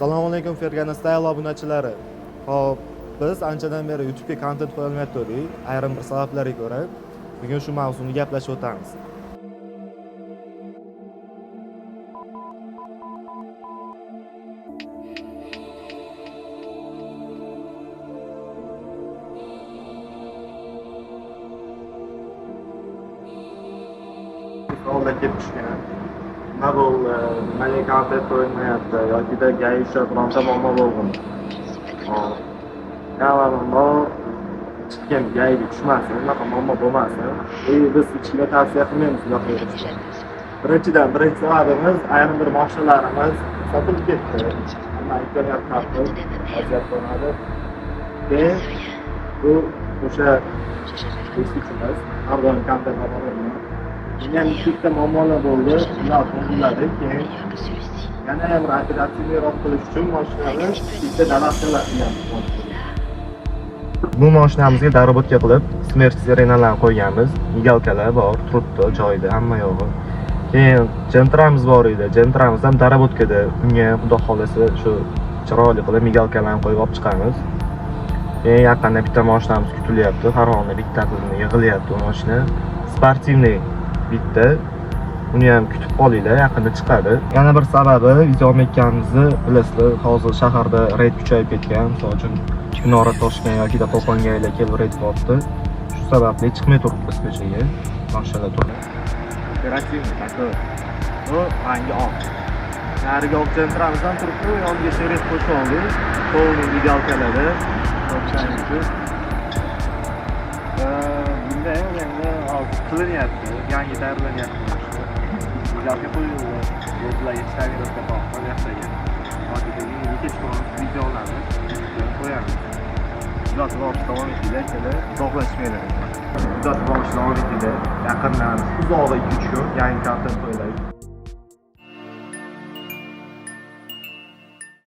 Assalomu alaykum Fergana Style obunachilari. Xo'p, biz anchadan beri YouTube'ga kontent qo'yolmayotgandik. Ayrim bir sabablarga ko'ra bugun shu mavzuni gaplashib o'tamiz. Savollar kelib tushgan. Nima bo'ldi? Nimaga kontent qo'yilmayapti yoki gaisha bironta muammo bo'lganmi? Avvalambor chiqqan gayga tushmasin, unaqa muammo bo'lmasin. Biz ichkiga tavsiya qilmaymiz unaqa yurishni. Birinchi sababimiz ayrim bir mashinalarimiz sotilib ketdi. Hamma imkoniyat topdi, vaziyat bo'lmadi. Keyin bu o'sha eskichimiz har doim kontent oladi. Yana bitta muammolar bo'ldi, ular to'g'riladi. Keyin yana bir operatsiyani qilish uchun mashinani bitta daraxtlar bu mashinamizga darabotka qilib smert sirenalarni qo'yganmiz. Migalkalar bor, turibdi joyida, hamma yo'g'i. Keyin jentramiz bor edi. Jentramiz ham darabotgada. Unga xudo xolasa shu chiroyli qilib migalkalarni qo'yib olib chiqamiz. Keyin yaqinda bitta mashinamiz kutilyapti. Farg'onada bitta qizini yig'ilyapti u mashina. Sportivniy bitta. Uni ham kutib qolinglar, yaqinda chiqadi. Yana bir sababi video olmayotganimizni bilasizlar, hozir shaharda reyd kuchayib ketgan. Misol uchun Kinora Toshkent yoki Qo'qonga kelib reyd bo'pti. Shu sababli chiqmay turibmiz ko'chaga. Mashinalar turibdi. Operativniy taktör. Bu rangi oq. Nariga oq jentramiz ham turibdi, yoniga sheret qo'shib oldik. Qo'lning migalkalari o'xshaymiz. Bunda endi hozir qilinyapti, yangi tayyorlanyapti. Migalka qo'yildi, yo'llarga ishlayveradi to'xtab yaxshiga. Hozirgi videolarni qo'yamiz. Kuzatib olish davom etadi, uzoqlashmaydi. Kuzatib olish davom etadi. Yaqindan uzoqda 2-3 kun yangi kontent qo'yiladi.